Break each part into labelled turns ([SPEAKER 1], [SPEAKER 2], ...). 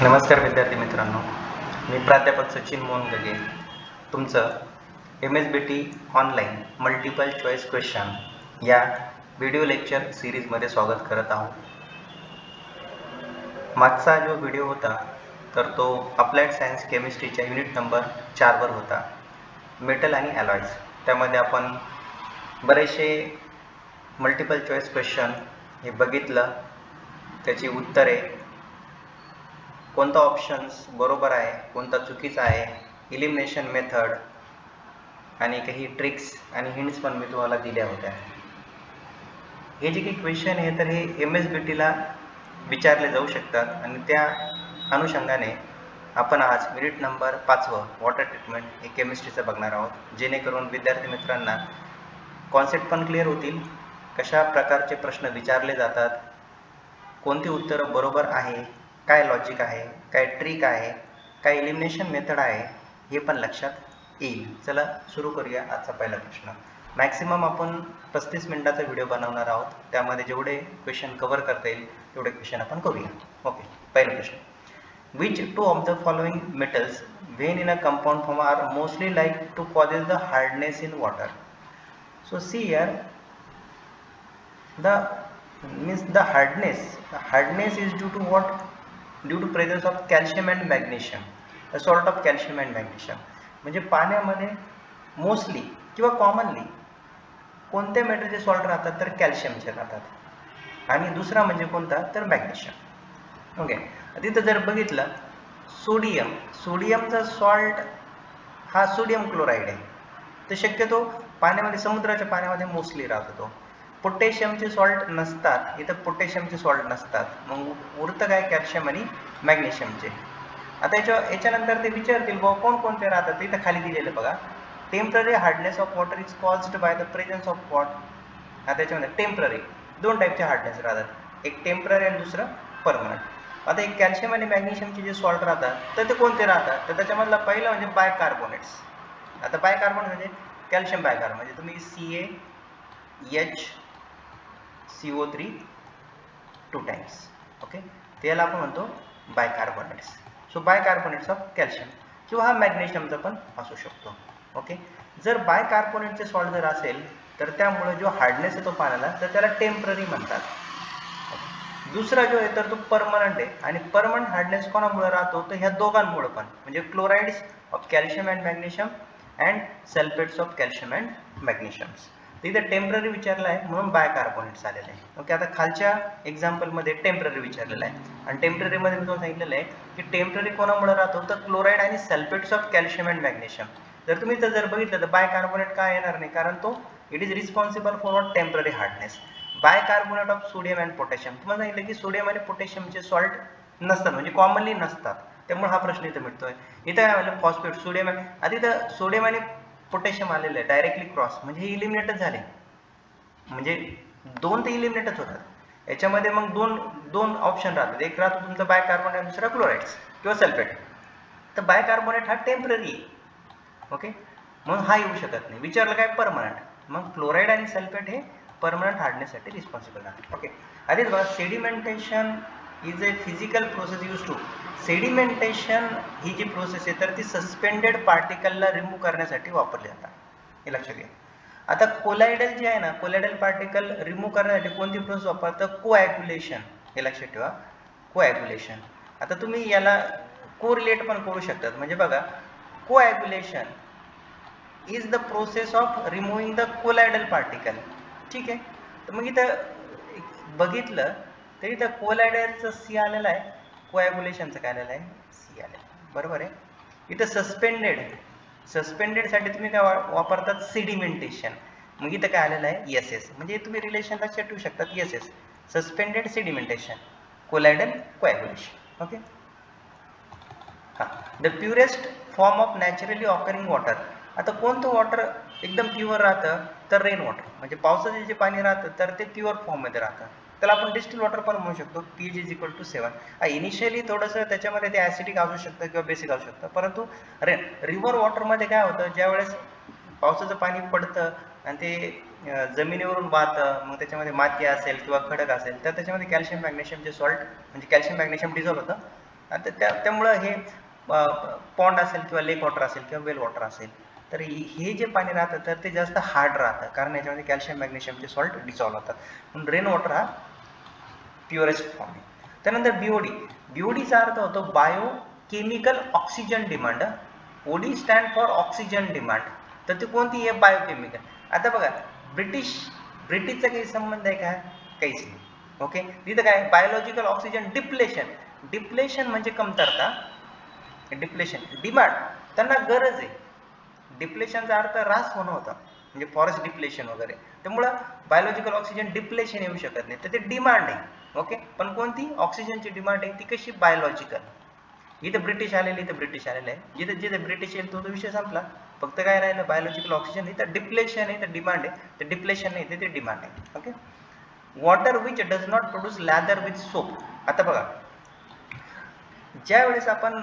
[SPEAKER 1] नमस्कार विद्यार्थी मित्रांनो, मी प्राध्यापक सचिन मोहन गगे तुमचं MSBT online multiple choice question या व्हिडिओ लेक्चर सिरीजमध्ये स्वागत करत आहोत. मागचा जो व्हिडिओ होता तर तो अप्लाइड सायन्स केमिस्ट्रीच्या युनिट नंबर 4 वर होता, मेटल आणि अलॉयज. त्यामध्ये आपण बरेचसे मल्टिपल चॉईस क्वेश्चन हे बघितलं, त्याची उत्तरे, कोणता ऑप्शन्स बरोबर आहे, कोणता चुकीचा आहे, इलिमिनेशन मेथड आणि काही ट्रिक्स आणि हिंट्स पण मी तुम्हाला दिल्या होत्या. हे जे काही क्वेश्चन आहे तर हे MSBTला विचारले जाऊ शकतात आणि त्या अनुषंगाने आपण आज युनिट नंबर 5 वॉटर ट्रीटमेंट हे केमिस्ट्रीचं बघणार आहोत, जेणेकरून विद्यार्थी मित्रांना कॉन्सेप्ट पण क्लिअर होतील, कशा प्रकारचे प्रश्न विचारले जातात, कोणती उत्तरं बरोबर आहे, काय लॉजिक आहे, काय ट्रिक आहे, काय इलिमिनेशन मेथड आहे, हे पण लक्षात येईल. चला सुरू करूया आजचा पहिला प्रश्न. मॅक्सिमम आपण 35 मिनिटाचा व्हिडिओ बनवणार आहोत, त्यामध्ये जेवढे क्वेश्चन कव्हर करता येईल तेवढे क्वेश्चन आपण करूया. ओके, पहिला प्रश्न. Which two of the following metals when in a compound form are mostly like to causes the hardness in water? So see here, the hardness is due to what? Due to presence of calcium and magnesium, a salt of calcium and magnesium. म्हणजे पाण्यामध्ये mostly किंवा commonly कोणत्या मेटलचे salt राहतात तर कॅल्शियमचे राहतात, आणि दुसरा म्हणजे कोणता तर मॅग्नेशियम. ओके, तिथं जर बघितलं सोडियमचा सॉल्ट हा सोडियम क्लोराईड आहे, तर शक्यतो पाण्यामध्ये समुद्राच्या पाण्यामध्ये मोस्टली राहतो. पोटॅशियमचे सॉल्ट नसतात, इथं पोटॅशियमचे सॉल्ट नसतात, मग उरतं काय कॅल्शियम आणि मॅग्नेशियमचे. आता याच्यानंतर ते विचारतील बाबा कोणकोणते राहतात, इथं खाली दिलेलं बघा. Temporary hardness of water is caused by the presence of what. आता याच्यामध्ये टेम्पररी दोन टाईपचे हार्डनेस राहतात, एक टेम्पररी आणि दुसरं परमनंट. आता एक कॅल्शियम आणि मॅग्नेशियमचे जे सॉल्ट राहतात तर ते कोणते राहतात, तर त्याच्यामधला पहिला म्हणजे बायकार्बोनेट्स. आता बायकार्बोनेट म्हणजे कॅल्शियम बायकार्बोनेट, म्हणजे तुम्ही CaHCO3 2 टाइम्स. ओके, त्याला आपण म्हणतो bicarbonates. So bicarbonates of calcium, किंवा हा मॅग्नेशियमचा पण असू शकतो. ओके, जर बायकार्बोनेटचे सॉल्ट जर असेल तर त्यामुळे जो हार्डनेस येतो पाण्याला तर त्याला टेम्पररी म्हणतात. दुसरा जो आहे तर तो परमनंट आहे, आणि परमनंट हार्डनेस कोणामुळे राहतो तर ह्या दोघांमुळे पण, म्हणजे chlorides of calcium and magnesium and sulphates of calcium and magnesiums. इथं टेम्पररी विचारलं आहे म्हणून बायकार्बोनेट्स आलेलं आहे. ओके, आता खालच्या एक्झाम्पलमध्ये टेम्पररी विचारलेलं आहे, आणि टेम्पररीमध्ये मी तुम्हाला सांगितलेलं आहे की टेम्पररी कोणामुळे राहतो तर क्लोराईड आणि sulphates of calcium and magnesium. जर तुम्ही इथं जर बघितलं तर बायकार्बोनेट काय येणार नाही, कारण तो it is responsible for temporary hardness. Bicarbonate of sodium and potassium, तुम्हाला सांगितलं की सोडियम आणि पोटॅशियमचे सॉल्ट नसतात, म्हणजे कॉमनली नसतात, त्यामुळे हा प्रश्न इथं मिळतोय. इथं काय म्हणलं फॉस्फेट सोडियम, आधी इथं सोडियम आणि पोटॅशियम आलेलं आहे डायरेक्टली क्रॉस, म्हणजे हे इलिमिनेटच झाले, म्हणजे दोन ते इलिमिनेटच होतात. याच्यामध्ये मग दोन ऑप्शन राहतात, एक राहतो तुमचा बायकार्बोनेट, दुसरा क्लोराइड्स किंवा सल्फेट. तर बायकार्बोनेट हा टेम्पररी आहे. ओके, म्हणून हा येऊ शकत नाही. विचारलं काय परमनंट, मग क्लोराईड आणि सल्फेट हे परमनंट हार्डनेससाठी रिस्पॉन्सिबल आहे. ओके, आधीच बघा, sedimentation is a physical process use to. Sedimentation ही जी प्रोसेस आहे तर ती सस्पेंडेड पार्टिकलला रिमूव्ह करण्यासाठी वापरली जातात, हे लक्षात घ्या. आता कोलायडल जे आहे ना, कोलायडल पार्टिकल रिमूव्ह करण्यासाठी कोणती प्रोसेस वापरतात, कोॲग्युलेशन, हे लक्षात ठेवा, कोॲग्युलेशन. आता तुम्ही याला कोरिलेट पण करू शकतात, म्हणजे बघा, coagulation is the process of removing the colloidal particle. ठीक आहे, तर मग इथं बघितलं तर इथं कोलायडलचं C आलेलं आहे, कोॲग्युलेशनचं काय आलेलं आहे, C आलेलं आहे, बरोबर आहे. इथं सस्पेंडेडसाठी तुम्ही काय वापरतात, सेडिमेंटेशन, मग इथं काय आलेलं आहे SS, म्हणजे तुम्ही रिलेशन लक्षात ठेवू शकतात, SS suspended sedimentation, colloidal coagulation. Okay, हां, the purest form of naturally occurring water. आता कोणतं वॉटर एकदम प्युअर राहतं तर रेन वॉटर, म्हणजे पावसाचे जे पाणी राहतं तर ते प्युअर फॉर्ममध्ये राहतं, त्याला आपण डिस्टिल वॉटर पण म्हणू शकतो. pH is equal to 7. Initially थोडंसं त्याच्यामध्ये ते ॲसिडिक असू शकतं किंवा बेसिक असू शकतं, परंतु रिव्हर वॉटरमध्ये काय होतं, ज्यावेळेस पावसाचं पाणी पडतं आणि ते जमिनीवरून वाहतं, मग त्याच्यामध्ये माती असेल किंवा खडक असेल तर त्याच्यामध्ये कॅल्शियम मॅग्नेशियमचे सॉल्ट, म्हणजे कॅल्शियम मॅग्नेशियम डिझॉल्व्ह होतं आता त्यामुळं हे पॉन्ड असेल किंवा लेक वॉटर असेल किंवा वेल वॉटर असेल तर हे जे पाणी राहतं तर ते जास्त हार्ड राहतं, कारण याच्यामध्ये कॅल्शियम मॅग्नेशियमचे सॉल्ट डिसॉल्व्ह होतात. म्हणून रेन वॉटर हा प्युअरेस्ट फॉर्म आहे. त्यानंतर बीओडीचा अर्थ होतो biochemical oxygen demand. OD stand for oxygen demand. तर ती कोणती आहे? बायोकेमिकल. आता बघा ब्रिटिशचा काही संबंध आहे का? काहीच नाही. ओके, तिथं काय बायोलॉजिकल ऑक्सिजन डिप्लेशन म्हणजे कमतरता, डिप्लेशन डिमांड त्यांना गरज आहे. डिप्लेशनचा अर्थ ऱ्हास होणं होता, म्हणजे फॉरेस्ट डिप्लेशन वगैरे. त्यामुळं बायोलॉजिकल ऑक्सिजन डिप्लेशन येऊ शकत नाही, तर ते डिमांड आहे. ओके, पण कोणती? ऑक्सिजनची डिमांड आहे ती कशी? बायोलॉजिकल. इथं ब्रिटिश आलेले आहे, जिथे ब्रिटिश येईल तो विषय संपला. फक्त काय राहिलं? Biological oxygen. इथं डिप्लेशन आहे, तर डिमांड आहे. तर डिप्लेशन नाही, ते डिमांड आहे. Okay, water which does not produce leather with soap. आता बघा, ज्या वेळेस आपण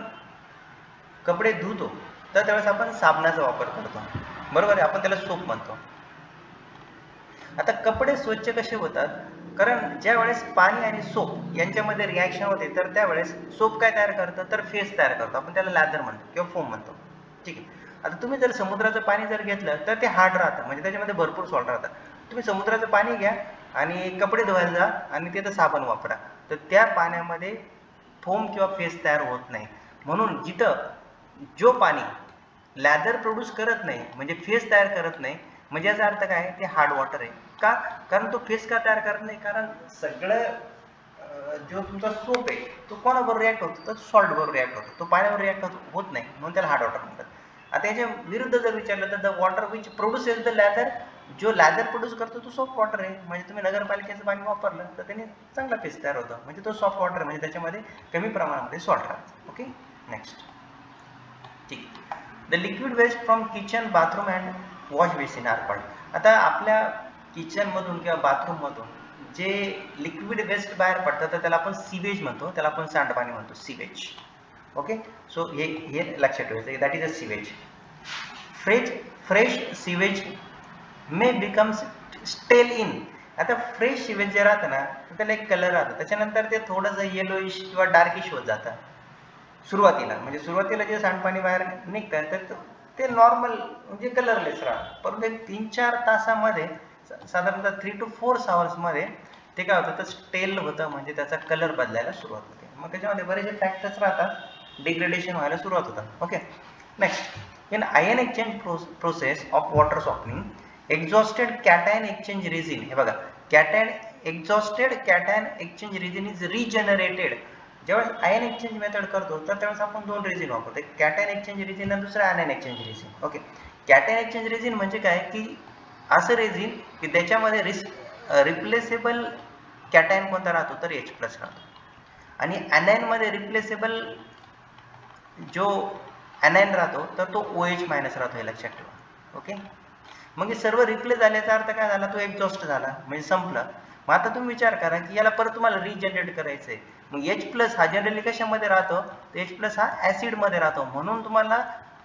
[SPEAKER 1] कपडे धुतो तर त्यावेळेस आपण साबणाचा वापर करतो, बरोबर आहे, आपण त्याला सोप म्हणतो. आता कपडे स्वच्छ कसे होतात? कारण ज्या वेळेस पाणी आणि सोप यांच्यामध्ये रिॲक्शन होते तर त्यावेळेस सोप काय तयार करतं? तर फेस तयार करतो, आपण त्याला लॅदर म्हणतो किंवा फोम म्हणतो. ठीक आहे. आता तुम्ही जर समुद्राचं पाणी जर घेतलं तर ते हार्ड राहतं, म्हणजे त्याच्यामध्ये भरपूर सॉल्ट राहतं. तुम्ही समुद्राचं पाणी घ्या आणि कपडे धुवायला जा आणि तिथं साबण वापरा, तर त्या पाण्यामध्ये फोम किंवा फेस तयार होत नाही. म्हणून जिथं जो पाणी लॅदर प्रोड्यूस करत नाही, म्हणजे फेस तयार करत नाही, म्हणजे याचा अर्थ काय? ते हार्ड वॉटर आहे. का? कारण तो फेस का तयार करत नाही? कारण सगळं जो तुमचा सोप आहे तो कोणाबरोबर रिॲक्ट होतो? तर सॉल्ट बरोबर रिॲक्ट होतो, तो पाण्यावर रिॲक्ट होत नाही, म्हणून त्याला हार्ड वॉटर म्हणतात. आता याच्या विरुद्ध जर विचारलं तर the water which produces the leather, जो लॅदर प्रोड्यूस करतो तो सॉफ्ट वॉटर आहे. म्हणजे तुम्ही नगरपालिकेचं पाणी वापरलं तर त्याने चांगला फेस तयार होतो, म्हणजे तो सॉफ्ट वॉटर, म्हणजे त्याच्यामध्ये कमी प्रमाणामध्ये सॉल्ट राहतो. Okay, next. ठीक. The liquid waste from kitchen, bathroom and wash basin are called. आता आपल्या किचनमधून किंवा बाथरूममधून जे लिक्विड वेस्ट बाहेर पडतं तर त्याला आपण सीवेज म्हणतो, त्याला आपण सांडपाणी म्हणतो, सीवेज. ओके, सो हे लक्षात ठेवायचं, that is a sewage. Fresh sewage may becomes स्टेल इन. आता फ्रेश सीवेज जे राहतं ना त्याला एक कलर राहतो, त्याच्यानंतर ते थोडंसं येलोइश किंवा डार्किश होत जातं सुरुवातीला. म्हणजे सुरुवातीला जे सांडपाणी बाहेर निघतं तर ते नॉर्मल म्हणजे कलरलेस राहतं, परंतु एक 3-4 तासामध्ये, साधारणतः 3 to 4 hours मध्ये ते काय होतं? तर स्टेल होतं, म्हणजे त्याचा कलर बदलायला सुरुवात होते. मग त्याच्यामध्ये बरेचसे फॅक्टर्स राहतात, डिग्रेडेशन व्हायला सुरुवात होतं. Okay, next. In ion exchange process of water softening, exhausted cation exchange resin. हे बघा, exhausted cation exchange resin is regenerated. ज्यावेळेस आयन एक्सचेंज मेथड करतो तर त्यावेळेस आपण 2 रेझिन वापरतो, एक कॅटायन एक्सचेंज रेझिन आणि दुसरं ion exchange resin. Okay, cation exchange resin म्हणजे काय? की असं रेझिन की त्याच्यामध्ये रिप्लेसेबल कॅटायन कोणता राहतो? तर H+ राहतो. आणि ॲनायन मध्ये रिप्लेसेबल जो ॲनायन राहतो तर तो OH- राहतो, हे लक्षात ठेवा. ओके, मग हे सर्व रिप्लेस झाल्याचा अर्थ काय झाला? तो एक्झॉस्ट झाला, म्हणजे संपलं. मग आता तुम्ही विचार करा की याला परत तुम्हाला रिजनरेट करायचंय. मग H+ हा जनरली कशामध्ये राहतो? तर H+ हा ॲसिडमध्ये राहतो, म्हणून तुम्हाला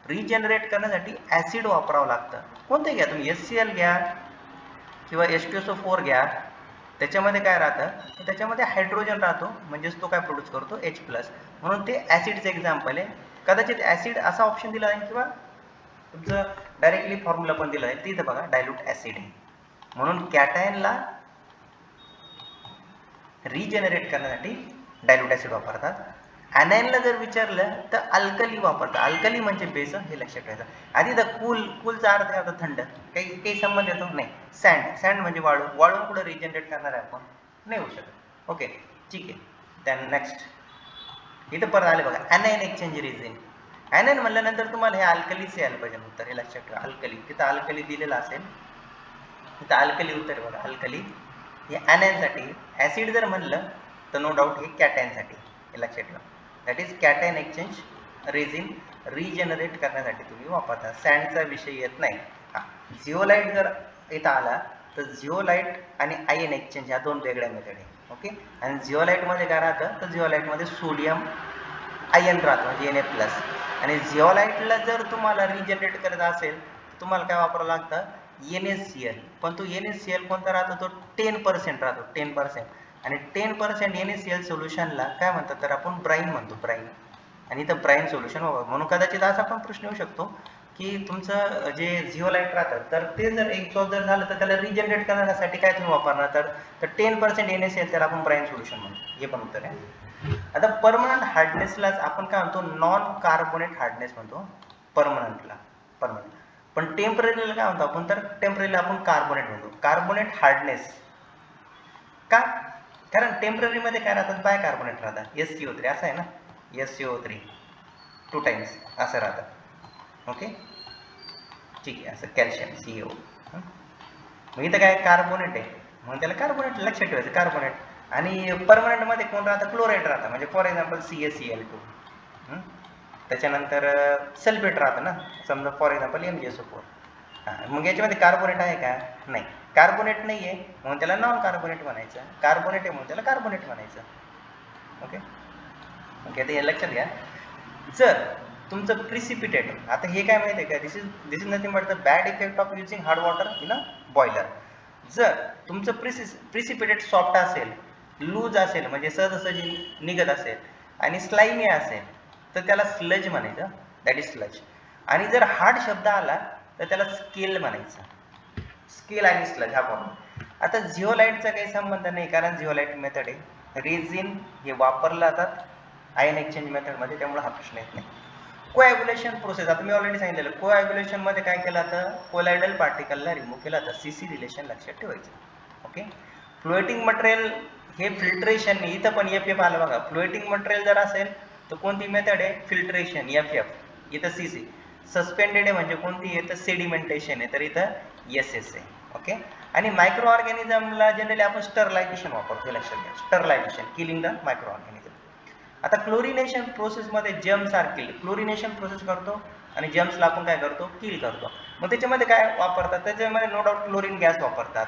[SPEAKER 1] रिजनरेट करण्यासाठी ॲसिड वापरावं लागतं. कोणते घ्या तुम्ही, HCl घ्या किंवा H2SO4 घ्या, त्याच्यामध्ये काय राहतं? तर त्याच्यामध्ये हायड्रोजन राहतो, म्हणजेच तो काय प्रोड्यूस करतो? H+. म्हणून ते ॲसिडचं एक्झाम्पल आहे. कदाचित ॲसिड असा ऑप्शन दिला आहे किंवा तुमचं डायरेक्टली फॉर्म्युला पण दिला आहे, तिथं बघा डायल्यूट ॲसिड आहे. म्हणून कॅटायनला रिजनरेट करण्यासाठी डायल्यूट ॲसिड वापरतात. ॲनायनला जर विचारलं तर अल्कली वापरतात. अल्कली म्हणजे बेस, हे लक्षात ठेवायचं. आधी तर कूलचा अर्थ काय होता? थंड. काही संबंध येतो? नाही. सँड म्हणजे वाळू कुठं रिजनरेट करणार आहे आपण? नाही होऊ शकत. ओके, ठीक आहे. त्यान नेक्स्ट इथं परत आले बघा, ॲनायन एक्सचेंज रेझिन. ॲनायन म्हणल्यानंतर तुम्हाला हे अल्कलीच यायला पाहिजे उत्तर, हे लक्षात ठेवा. अल्कली, तिथं अल्कली दिलेलं असेल, तिथं अल्कली उत्तर बघा, अल्कली हे ॲनायनसाठी. ॲसिड जर म्हणलं तर नो डाऊट हे कॅटायनसाठी, हे लक्षात ठेवा. That is cation exchange resin regenerate करण्यासाठी तुम्ही वापरता. सँडचा विषय येत नाही. झिओलाइट जर इथं आला तर झिओलाइट आणि आयन एक्सचेंज ह्या 2 वेगळ्या मेथड आहे. ओके, आणि झिओलाइटमध्ये काय राहतं? तर झिओलाइटमध्ये सोडियम आयन राहतं, म्हणजे Na+. आणि झिओलाइटला जर तुम्हाला रिजनरेट करायचं असेल तर तुम्हाला काय वापरावं लागतं? NaCl. पण तो NaCl कोणता राहतो? तो 10% राहतो, 10%. आणि 10% NaCl सोल्युशनला काय म्हणतात तर आपण ब्राईन म्हणतो, ब्राईन. आणि इथं ब्राईन सोल्युशन म्हणून कदाचित असा पण प्रश्न येऊ शकतो की तुमचं जे झिओलाइट राहतं तर ते जर एक्झॉस्ट जर झालं तर त्याला रिजनरेट करण्यासाठी काय तुम्ही वापरणार तर 10% NaCl त्याला आपण ब्राईन सोल्युशन म्हणतो. हे पण उत्तर आहे. आता परमनंट हार्डनेसलाच आपण काय म्हणतो नॉन कार्बोनेट हार्डनेस म्हणतो परमनंटला, परमनंट. पण टेम्पररीला काय म्हणतो आपण तर टेम्पररीला आपण कार्बोनेट म्हणतो. कार्बोनेट हार्डनेस का? कारण टेम्पररी मध्ये काय राहतात बायकार्बोनेट राहतात, SCO3 असं आहे ना, SCO3 2 टाइम्स असं राहतात. ओके ठीक आहे, असं कॅल्शियम CO. मग इथं काय कार्बोनेट आहे म्हणून त्याला कार्बोनेट लक्षात ठेवायचं, कार्बोनेट. आणि परमनंट मध्ये कोण राहतं क्लोराईड राहतं, म्हणजे फॉर एक्झाम्पल CaCl2. त्याच्यानंतर सल्फेट राहतं ना, समजा फॉर एक्झाम्पल MgSO4. मग याच्यामध्ये कार्बोनेट आहे का? नाही, कार्बोनेट नाही आहे म्हणून त्याला नॉन कार्बोनेट म्हणायचं, कार्बोनेट आहे म्हणून त्याला कार्बोनेट म्हणायचं. ओके ओके, आता हे लक्षात घ्या. जर तुमचं प्रिसिपिटेट, आता हे काय माहिती आहे का, this is nothing but the bad effect of using hard water in a boiler. जर तुमचं प्रिसिपिटेट सॉफ्ट असेल, लूज असेल म्हणजे सहजासहजी निघत असेल आणि स्लाइमी असेल तर त्याला स्लज म्हणायचं, दॅट इज स्लज. आणि जर हार्ड शब्द आला तर त्याला स्केल म्हणायचं, स्केल आणि स्लज हा प्रॉब्लेम. आता झिओलाइटचा काही संबंध नाही कारण झिओलाइट मेथड आहे, रेझिन हे वापरलं जातात आयन एक्सचेंज मेथडमध्ये, त्यामुळे हा प्रश्न येत नाही. कोॲग्युलेशन प्रोसेस, आता मी ऑलरेडी सांगितलेलं, कोॲग्युलेशन मध्ये काय केलं जातं कोलायडल पार्टिकलला रिमूव्ह केला जातं, CC रिलेशन लक्षात ठेवायचं. ओके, फ्लोएटिंग मटेरियल हे फिल्ट्रेशन, इथं पण FF आलं बघा. फ्लोएटिंग मटेरियल जर असेल तर कोणती मेथड आहे फिल्ट्रेशन FF, इथं CC. सस्पेंडेड आहे म्हणजे कोणती आहे तर सेडिमेंटेशन आहे, तर इथं SS आहे. ओके, आणि मायक्रो ऑर्गॅनिझमला जनरली आपण स्टरलायझेशन वापरतो, लक्षात घ्या, sterilization killing the micro organism. आता क्लोरिनेशन प्रोसेस मध्ये germs are killed, chlorination process करतो आणि जर्म्सला आपण काय करतो किल करतो. मग त्याच्यामध्ये काय वापरतात, त्याच्यामध्ये नो डाऊट क्लोरीन गॅस वापरतात,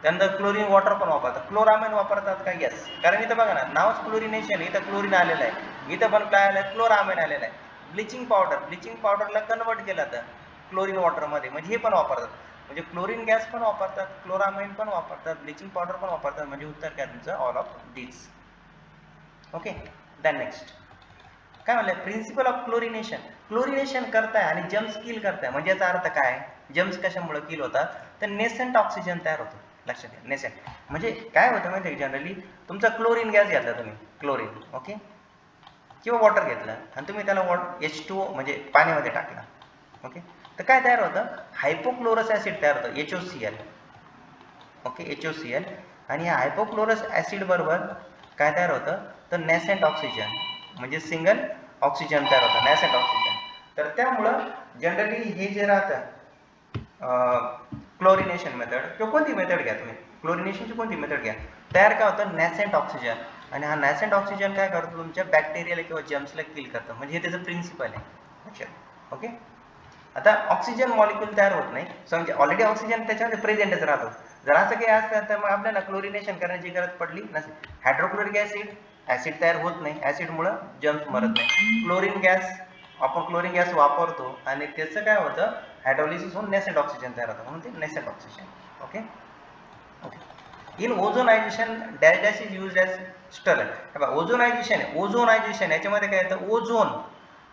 [SPEAKER 1] त्यानंतर क्लोरीन वॉटर पण वापरतात, क्लोरामाइन वापरतात का? यस, कारण इथं बघा ना नावच क्लोरिनेशन, इथं क्लोरीन आलेलं आहे, इथं पण काय आलं क्लोरामाइन आलेलं आहे. ब्लिचिंग पावडर, ब्लिचिंग पावडरला कन्वर्ट केलं जातं क्लोरीन वॉटरमध्ये, म्हणजे हे पण वापरतात. म्हणजे क्लोरीन गॅस पण वापरतात, क्लोरामाइन पण वापरतात, ब्लिचिंग पावडर पण वापरतात, म्हणजे उत्तर काय तुमचं all of this. Okay, then next काय म्हणलं प्रिन्सिपल ऑफ क्लोरिनेशन. क्लोरिनेशन करताय आणि जर्म्स किल करताय म्हणजे याचा अर्थ काय, जर्म्स कशामुळे किल होतात तर नेसेंट ऑक्सिजन तयार होतो. लक्षात घ्या, नेसेंट म्हणजे काय होतं माहिती आहे जनरली, तुमचा क्लोरीन गॅस घेतला तुम्ही, क्लोरीन ओके किंवा वॉटर घेतलं आणि तुम्ही त्याला H2O म्हणजे पाण्यामध्ये टाकला. ओके, तर काय तयार होतं हायपोक्लोरस ऍसिड तयार होतं, HOCl. Okay, HOCl. आणि या हायपोक्लोरस ऍसिड बरोबर काय तयार होतं तर नेसेंट ऑक्सिजन, म्हणजे सिंगल ऑक्सिजन तयार होतं, नॅसेंट ऑक्सिजन. तर त्यामुळं जनरली हे जे राहतं क्लोरिनेशन मेथड किंवा कोणती मेथड घ्या तुम्ही, क्लोरिनेशनची कोणती मेथड घ्या, तयार काय होतं नॅसेंट ऑक्सिजन. आणि हा नॅसेंट ऑक्सिजन काय करतो तुमच्या बॅक्टेरियाला किंवा जर्म्सला किल करतं, म्हणजे हे त्याचं प्रिन्सिपल आहे. अच्छा ओके, आता ऑक्सिजन मॉलिक्यूल तयार होत नाही, समजा ऑलरेडी ऑक्सिजन त्याच्यामध्ये प्रेझेंटच राहतो. जर असं काही असतं तर मग आपल्याला क्लोरिनेशन करण्याची गरज पडली नसेल. हायड्रोक्लोरिक ऍसिड तयार होत नाही, ऍसिडमुळे जर्म्स मरत नाही. क्लोरीन गॅस, आपण क्लोरीन गॅस वापरतो आणि त्याचं काय होतं हायड्रोलिसिस होऊन नेसेंट ऑक्सिजन तयार होतं, म्हणून ते nascent oxygen. Okay okay, in ozonization dash is used as sterilite. Ozonization, ozonization याच्यामध्ये काय येतं ओझोन,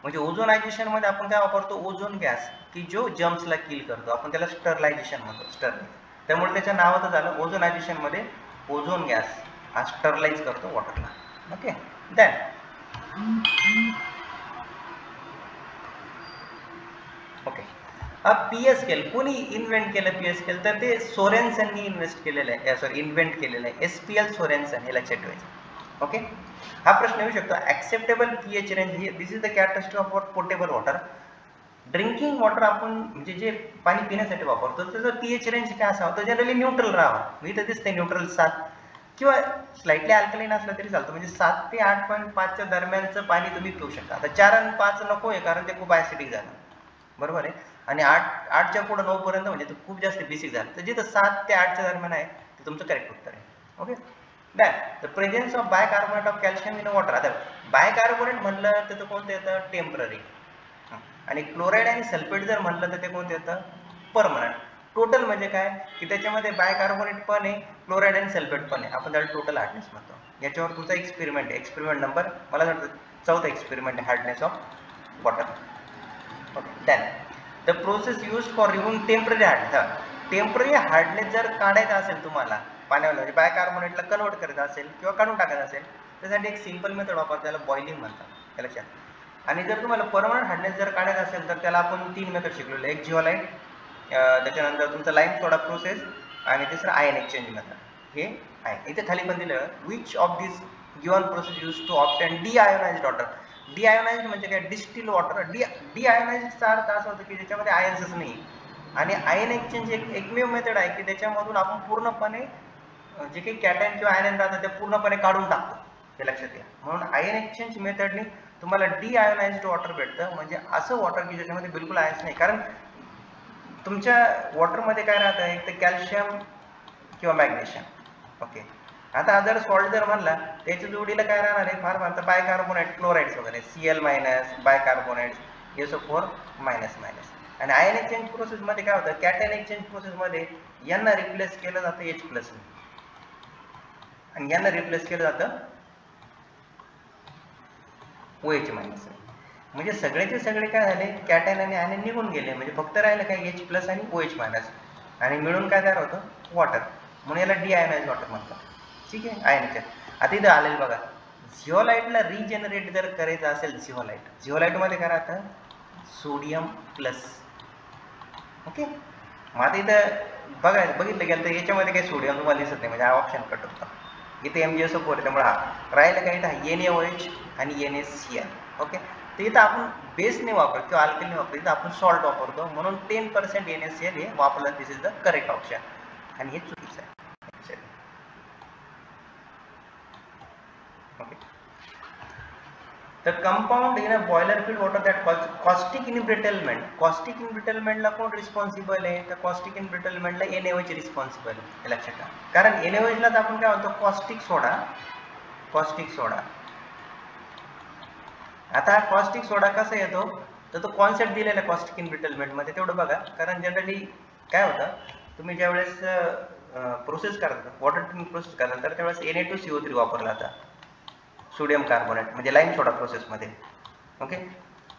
[SPEAKER 1] म्हणजे ओझोनायझेशन मध्ये आपण काय वापरतो ओझोन गॅस की जो जर्म्सला किल करतो, आपण त्याला स्टरलायझेशन म्हणतो, स्टरलाइज. त्यामुळे त्याच्या नावाचं झालं ओझोनायझेशन मध्ये ओझोन गॅस हा स्टरलाइज करतो वॉटरला. Okay, then okay, P S scale कोणी इन्व्हेंट केलं, पीएस स्केल तर ते सोरेन्सननी इन्व्हेंट केलेलं आहे, SPL सोरेन्सन, हे लक्षात ठेवायचं. ओके, हा प्रश्न येऊ शकतो acceptable pH range, this is the characteristic of portable water. Drinking water आपण म्हणजे जे पाणी पिण्यासाठी वापरतो त्याचं पीएच रेंज काय असावं तर जनरली न्यूट्रल राहावं. मी तर दिसते न्यूट्रल 7 किंवा स्लाइटली अल्कलाइन असलं तरी चालतं, म्हणजे 7 ते 8.5च्या दरम्यानचं पाणी तुम्ही पिऊ शकता. आता 4 आणि 5 नको आहे कारण ते खूप ऍसिडिक झालं, बरोबर आहे, आणि 8च्या पुढे 9 पर्यंत म्हणजे खूप जास्त बेसिक झालं. तर जिथं 7 ते 8च्या दरम्यान आहे ते तुमचं करेक्ट उत्तर आहे. Okay, the presence of bicarbonate of calcium in water. आता बायकार्बोनेट म्हणलं तर कोणतं येतं टेम्पररी, आणि क्लोराईड आणि सल्फेट जर म्हटलं तर ते कोणतं येतं परमनंट. टोटल म्हणजे काय की त्याच्यामध्ये बायकार्बोनेट पण आहे, क्लोराईड आणि सल्फेट पण आहे, आपण त्याला टोटल हार्डनेस म्हणतो. याच्यावर तुमचा एक्सपेरिमेंट आहे, एक्सपेरिमेंट नंबर मला वाटतं 4था एक्सपेरिमेंट आहे, hardness of water. Okay then the process use for removing temporary hardness. Temporary hardness जर काढायचा असेल तुम्हाला पाण्यावर म्हणजे बायकार्बोनेटला कन्वर्ट करायचं असेल किंवा काढून टाकायचं असेल त्यासाठी एक सिंपल मेथड वापरतात, त्याला बॉइलिंग म्हणतात लक्षात. आणि जर तुम्हाला परमनंट हार्डनेस जर काढायचा असेल तर त्याला आपण 3 मेथड शिकलेलो, एक जिओलाइट, त्याच्यानंतर तुमचं लाईम सोडा प्रोसेस आणि तिसरं आयन एक्सचेंज मेथड. हे आहे इथे खाली पण दिलं, which of this given process use to obtain deionized water. Deionized म्हणजे काय, डिस्टिल वॉटर. डीआयोनाइज्डचा अर्थ असा होतो की ज्याच्यामध्ये आयन्सच नाही. आणि आयन एक्सचेंज एक एकमेव मेथड आहे की त्याच्यामधून आपण पूर्णपणे जे काही कॅटायन किंवा आयन राहतात ते पूर्णपणे काढून टाकतो, हे लक्षात घ्या. म्हणून आयन एक्सचेंज मेथडने तुम्हाला डीआयोनाइज्ड वॉटर भेटतं, म्हणजे असं वॉटर की ज्याच्यामध्ये बिलकुल आयन्स नाही. कारण तुमच्या वॉटरमध्ये काय राहतं, एक तर कॅल्शियम किंवा मॅग्नेशियम. ओके आता जर सॉल्ट जर म्हणला त्याच्या जोडीला काय राहणार आहे, फार फार तर बायकार्बोनेट, क्लोराइड्स वगैरे, Cl minus, bicarbonates, SO4 minus minus. आणि आयन एक्सचेंज प्रोसेसमध्ये काय होतं, कॅटायन एक्सचेंज प्रोसेसमध्ये यांना रिप्लेस केलं जातं H+ आणि यांना रिप्लेस केलं जातं OH-. म्हणजे सगळेचे सगळे काय झाले, कॅटायन आणि आयन निघून गेले, म्हणजे फक्त राहिलं काय H+ आणि OH- आणि मिळून काय तयार होतं, वॉटर. म्हणून याला डीआयोनाइज्ड वॉटर म्हणतात. ठीक आहे आयनच्या. आता इथं आलेलं बघा, झिओलाइटला रिजनरेट जर करायचं असेल, झिओलाइटमध्ये काय राहतं, सोडियम प्लस. ओके मग आता इथं बघितलं गेलं तर याच्यामध्ये काही सोडियम तुम्हाला दिसत नाही, म्हणजे हा ऑप्शन कट होता. इथे MgSO4 त्यामुळे हा राहिलं काय, इथं NaOH आणि NaCl. ओके तर इथं आपण बेस नाही वापरत किंवा अल्कली नाही वापरत, इथं आपण सॉल्ट वापरतो, म्हणून 10% NaCl हे वापरलं. दिस इज द करेक्ट ऑप्शन आणि हे चुकीचं आहे. Okay The compound in a boiler filled water that causes caustic embrittlement. Caustic embrittlement ला कोण रिस्पॉन्सिबल आहे, तर caustic embrittlement ला NaOH रिस्पॉन्सिबल आहे, लक्षात ठेवा. कारण NaOH लाच आपण काय म्हणतो, कॉस्टिक सोडा. कॉस्टिक सोडा. आता कॉस्टिक सोडा कसा येतो, तर तो कॉन्सेप्ट दिलेला कॉस्टिक एम्ब्रिटलमेंट मध्ये तेवढं बघा. कारण जनरली काय होतं, तुम्ही ज्यावेळेस प्रोसेस करता, वॉटर ट्रीटमेंट प्रोसेस करता, तर त्यावेळेस Na2CO3 वापरला जाता, सोडियम कार्बोनेट, म्हणजे लाईम सोडा प्रोसेसमध्ये. ओके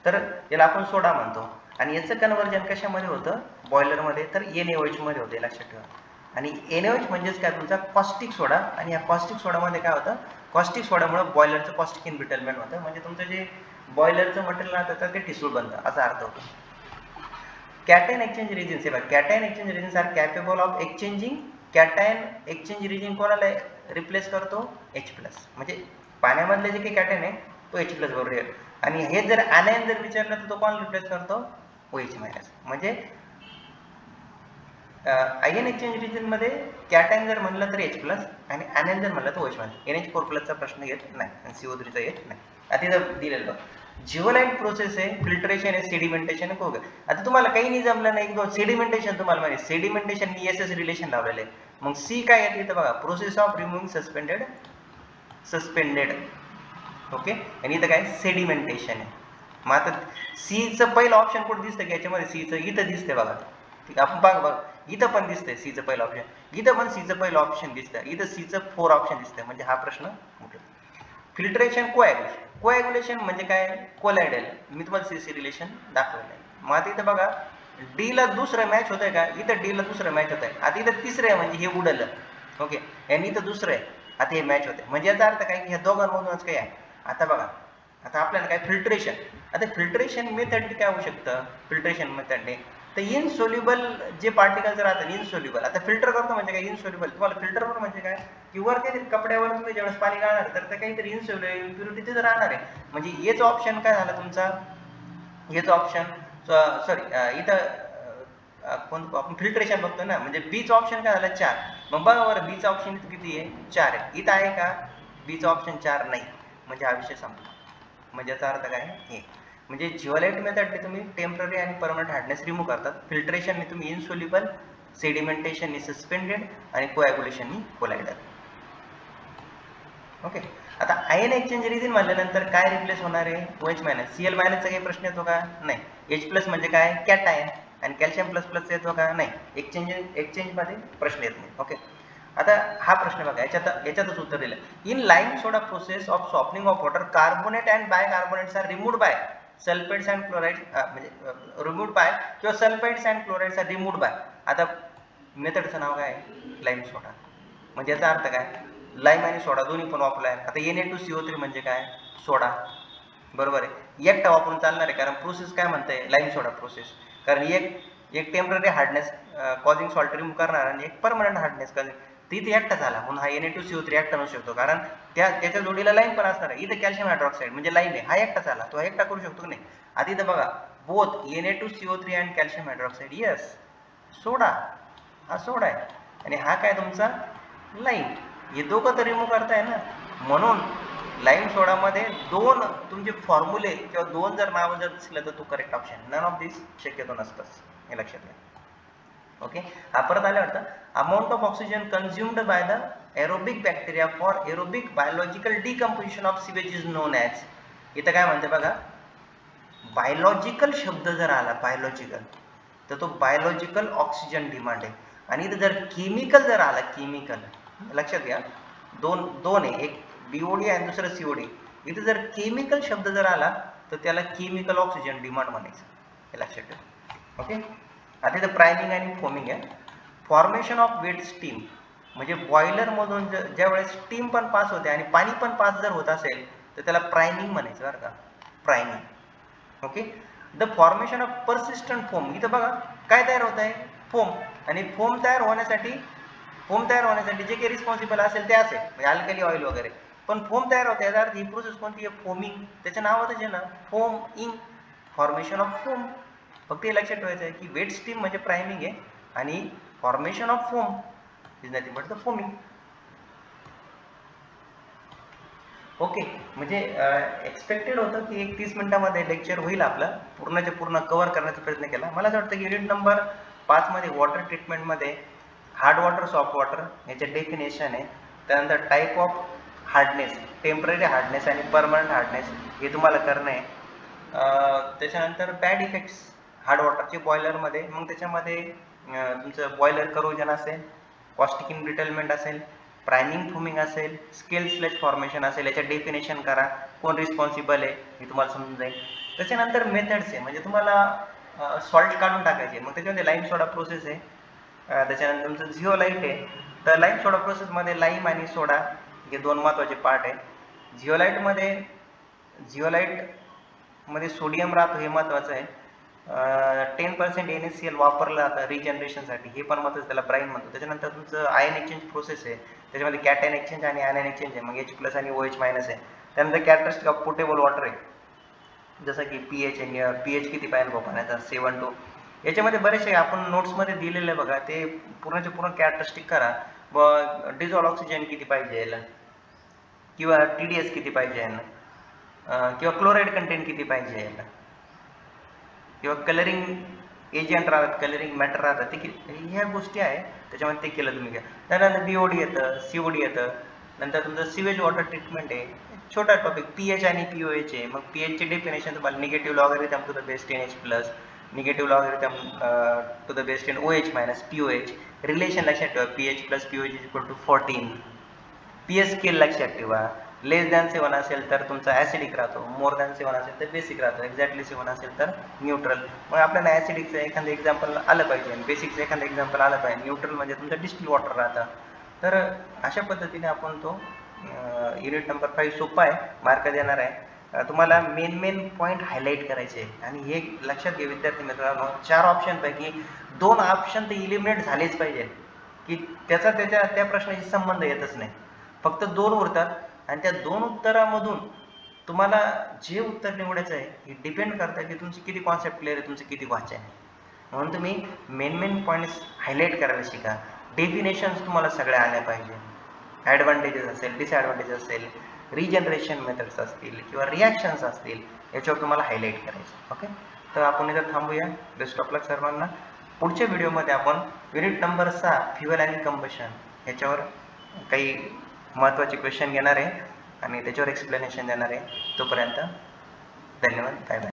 [SPEAKER 1] तर याला आपण सोडा म्हणतो. आणि याचं कन्व्हर्जन कशामध्ये होतं, बॉयलरमध्ये, तर NaOH मध्ये होते, लक्षात ठेवा. आणि NaOH म्हणजेच काय, तुमचा कॉस्टिक सोडा. आणि या कॉस्टिक सोडामध्ये काय होतं, कॉस्टिक सोडामुळे बॉयलरचं कॉस्टिक एम्ब्रिटलमेंट होतं, म्हणजे तुमचं जे बॉयलरचं मटेरियल राहतं तर ते ठिसूळ बनतं, असा अर्थ होतो. कॅटायन एक्सचेंज रिजन्स हे बघा, cation exchange resins are capable of exchanging. Cation exchange resin कोणाला रिप्लेस करतो, H+. म्हणजे पाण्यामधले जे काही कॅटायन आहे तो H+ बरोबर आहे. आणि हे जर आयन जर विचारलं तर तो कोण रिप्लेस करतो, OH-. म्हणजे आयन एक्सचेंज रिजन मध्ये कॅटायन जर म्हणलं तर H+ आणि आयन जर म्हणलं तर OH-. NH4+ चा प्रश्न येत नाही आणि CO3 चा येत नाही. आता इथं दिलेलं जिओलाइट प्रोसेस आहे, फिल्ट्रेशन आहे, सेडिमेंटेशन आहे. बघा आता तुम्हाला काही नाही जमलं नाही, एकदम सेडिमेंटेशन तुम्हाला माहिती, सेडिमेंटेशन मी SS रिलेशन लावलेलं आहे. मग C काय येते इथं बघा, process of removing suspended. Okay आणि इथं काय, सेडिमेंटेशन आहे. मग आता सीचं पहिलं ऑप्शन कुठं दिसतं की याच्यामध्ये, सीचं इथं दिसतंय बघा. ठीक आहे आपण बघा इथं पण दिसतंय सीचं पहिलं ऑप्शन, इथं पण सीचं पहिलं ऑप्शन दिसतं, इथं सीचं 4 ऑप्शन दिसतंय, म्हणजे हा प्रश्न उठेल. फिल्ट्रेशन, कोॲग्युलेशन म्हणजे काय, कोलायडल. मी तुम्हाला CC रिलेशन दाखवलं आहे. मग आता इथं बघा डी ला दुसरं मॅच होतंय का, इथं डी ला दुसरं मॅच होत आहे. आता इथं तिसरं आहे म्हणजे हे उडलं. ओके आणि इथं दुसरं आहे, आता हे मॅच होते, म्हणजे याचा अर्थ काय की ह्या दोघांमधूनच काय आहे. आता बघा आता आपल्याला काय फिल्ट्रेशन, आता फिल्ट्रेशन मेथडने काय होऊ शकतं, फिल्ट्रेशन मेथडने तर इनसोल्युबल जे पार्टिकल्स राहतात, इनसोल्युबल. आता फिल्टर करतो म्हणजे काय, इनसोल्युबल. तुम्हाला फिल्टर करतो म्हणजे काय की वर काही कपड्यावर तुम्ही ज्यावेळेस पाणी गाळणार तर ते काहीतरी इनसोल्युबल इम्प्युरिटी तिथं राहणार आहे. म्हणजे हेच ऑप्शन काय झाला तुमचा, हेच ऑप्शन सॉरी इथं कोणतं आपण फिल्ट्रेशन बघतो ना, म्हणजे बीच ऑप्शन काय झालं 4. मग बघा बरं बीचा ऑप्शन किती आहे, 4 आहे. इथं आहे का बीचा ऑप्शन 4 नाही, म्हणजे हा विषय संपला. म्हणजे याचा अर्थ काय, हे म्हणजे जिओलाइट मेथडने तुम्ही टेम्पररी आणि परमनंट हार्डनेस रिमूव्ह करतात, फिल्ट्रेशनने तुम्ही इनसोल्युबल, सेडिमेंटेशननी सस्पेंडेड आणि कोॲग्युलेशननी कोलायडल. ओके आता आयन एक्सचेंज रिजन म्हणल्यानंतर काय रिप्लेस होणार आहे, OH-. Cl- चा काही प्रश्न येतो का, नाही. H+ म्हणजे काय, कॅटायन. आणि कॅल्शियम प्लस प्लस येतो का? नाही. एक्सचेंजमध्ये प्रश्न येत नाही. ओके. आता हा प्रश्न बघा, याच्यातच उत्तर दिलं. In lime soda process of softening of water, carbonate and bicarbonates are removed by sulphates and chlorides, म्हणजे रिमूव्ड बाय किंवा sulphates and chlorides are removed by. आता मेथडचं नाव काय? Lime soda. म्हणजे याचा अर्थ काय? लाइम आणि सोडा दोन्ही पण वापरलाय. आता Na2CO3 म्हणजे काय? सोडा. बरोबर आहे. एकटा वापरून चालणार आहे, कारण प्रोसेस काय म्हणते? Lime soda process. कारण एक temporary hardness causing salt remove करणार आणि एक परमनंट हार्डनेस कॉजिंग, तिथे एकटा झाला म्हणून हा Na2CO3 एकटा नसू शकतो, कारण त्याच्या जोडीला लाईम पण असणार आहे. इथे कॅल्शियम हायड्रॉक्साईड म्हणजे लाईम आहे, हा एकटा झाला, तो एकटा करू शकतो की नाही? आधी इथं बघा, both Na2CO3 and calcium hydroxide, yes soda, हा सोडा आहे आणि हा काय तुमचा लाईम. हे दोघं तर रिमूव्ह करताय ना, म्हणून लाईम सोडामध्ये दोन तुमचे फॉर्म्युले किंवा दोन जर नावं जर दिसलं तर तो करेक्ट ऑप्शन. नन ऑफ दिस शक्यतो नसतंच, हे लक्षात घ्या. ओके. हा परत आलं वाटतं. Amount of oxygen consumed by the aerobic bacteria for aerobic biological decomposition of sewage is non as. इथं काय म्हणते बघा, बायोलॉजिकल शब्द जर आला बायोलॉजिकल, तर तो बायोलॉजिकल ऑक्सिजन डिमांड आहे. आणि इथं जर केमिकल जर आला, केमिकल, लक्षात घ्या, दोन आहे, एक बीओडी आणि दुसरं सीओडी. इथं जर केमिकल शब्द जर आला तर त्याला केमिकल ऑक्सिजन डिमांड म्हणायचं, हे लक्षात ठेवा. ओके. आता इथं प्रायमिंग आणि फोमिंग आहे. फॉर्मेशन ऑफ वेट स्टीम, म्हणजे बॉयलरमधून ज्या वेळेस स्टीम पण पास होते आणि पाणी पण पास जर होत असेल तर त्याला प्रायमिंग म्हणायचं बरं का, priming. Okay. The formation of persistent foam, इथं बघा काय तयार होत आहे? फोम. आणि फोम तयार होण्यासाठी जे काही रिस्पॉन्सिबल असेल ते असेल, म्हणजे अल्कली ऑइल वगैरे, पण फोम तयार होते याचा अर्थ ही प्रोसेस कोणती आहे? फोमिंग. त्याच्या नावातच आहे ना, फोमिंग, फॉर्मेशन ऑफ फोम. फक्त हे लक्षात ठेवायचं आहे की वेट स्टीम म्हणजे प्रायमिंग आहे आणि formation of foam is nothing but the foaming. Okay. म्हणजे एक्सपेक्टेड होतं की 30 मिनिटामध्ये लेक्चर होईल आपलं, पूर्णच्या पूर्ण कव्हर करण्याचा प्रयत्न केला. मला असं वाटतं की युनिट नंबर 5 मध्ये वॉटर ट्रीटमेंटमध्ये हार्ड वॉटर, सॉफ्ट वॉटर याचे डेफिनेशन आहे, त्यानंतर type of hardness, temporary hardness आणि परमनंट हार्डनेस हे तुम्हाला करणं आहे. त्याच्यानंतर बॅड इफेक्ट्स हार्ड वॉटरचे बॉयलरमध्ये, मग त्याच्यामध्ये तुमचं बॉयलर करोजन असेल, कॉस्टिक इनब्रिटलमेंट असेल, प्रायमिंग फोमिंग असेल, स्केल स्लेज फॉर्मेशन असेल, याच्या डेफिनेशन करा, कोण रिस्पॉन्सिबल आहे हे तुम्हाला समजून जाईल. त्याच्यानंतर मेथड्स आहे, म्हणजे तुम्हाला सॉल्ट काढून टाकायचे, मग त्याच्यामध्ये लाईम सोडा प्रोसेस आहे. त्याच्यानंतर तुमचं झिओलाईट आहे, तर लाईम सोडा प्रोसेसमध्ये लाईम आणि सोडा हे दोन महत्त्वाचे पार्ट आहे. झिओलाईटमध्ये सोडियम राहतो, हे महत्त्वाचं आहे. 10% NaCl वापरलं जातं रिजनरेशनसाठी, हे पण महत्त्वाचं, त्याला ब्राईन म्हणतो. त्याच्यानंतर तुमचं आयन एक्सचेंज प्रोसेस आहे, त्याच्यामध्ये कॅटायन एक्सचेंज आणि आयन एक्सचेंज आहे, मग H+ आणि OH- आहे. त्यानंतर कॅरेक्टरिस्टिक ऑफ पोटेबल वॉटर आहे, जसं की pH किती पाहिजे बघा पाण्याचा, 7 to. याच्यामध्ये बरेचसे आपण नोट्समध्ये दिलेले बघा, ते पूर्णचे पूर्ण कॅरेक्टरिस्टिक करा. व डिझॉल्व ऑक्सिजन किती पाहिजे याला, किंवा TDS किती पाहिजे याला, किंवा क्लोराईड कंटेंट किती पाहिजे याला, किंवा कलरिंग एजंट राहतात, कलरिंग मॅटर राहतात, ते ह्या गोष्टी आहे त्याच्यामध्ये, ते केलं तुम्ही घ्या. त्यानंतर BOD येतं, COD येतं. नंतर तुमचं सिवेज वॉटर ट्रीटमेंट आहे, छोटा टॉपिक. pH आणि pOH आहे, मग pH चे डेफिनेशन तुम्हाला negative logarithm to the base 10H+, negative logarithm to the base 10 OH- pOH. Relation लक्षात ठेवा, pH + pOH = 14. pH स्केल लक्षात ठेवा, लेस दॅन 7 असेल तर तुमचा ॲसिडिक राहतो, मोर दॅन 7 असेल तर बेसिक राहतो, एक्झॅक्टली 7 असेल तर न्यूट्रल. मग आपल्याला ॲसिडिकचं एखादं एक्झाम्पल आलं पाहिजे आणि बेसिकचं एखादं एक्झाम्पल आलं पाहिजे. न्यूट्रल म्हणजे तुमचं डिस्टिल वॉटर राहतं. तर अशा पद्धतीने आपण तो युनिट नंबर 5 सोपा आहे, मार्क देणार आहे. तुम्हाला मेन पॉईंट हायलाईट करायचे आहे. आणि हे लक्षात घ्या विद्यार्थी मित्रांनो, 4 ऑप्शनपैकी 2 ऑप्शन तर इलिमिनेट झालेच पाहिजे, की त्या प्रश्नाशी संबंध येतच नाही. फक्त 2 उरतात आणि त्या 2 उत्तरामधून तुम्हाला जे उत्तर निवडायचं आहे हे डिपेंड करतं की तुमची किती कॉन्सेप्ट क्लिअर आहे, तुमचं किती वाचन आहे. म्हणून तुम्ही मेन पॉईंट्स हायलाईट करायला शिका. डेफिनेशन्स तुम्हाला सगळ्या आल्या पाहिजे. ॲडव्हान्टेजेस असेल, डिसॲडव्हान्टेजेस असेल, रिजनरेशन मेथड्स असतील किंवा रिॲक्शन्स असतील, याच्यावर तुम्हाला हायलाईट करायचं. ओके. तर आपण इथं थांबूया. बेस्ट ऑफ लक सर्वांना. पुढच्या व्हिडिओमध्ये आपण युनिट नंबर 6 फ्युएल आणि कंबशन याच्यावर काही महत्त्वाचे क्वेश्चन घेणार आहे आणि त्याच्यावर एक्सप्लेनेशन देणार आहे. तोपर्यंत धन्यवाद. Bye bye.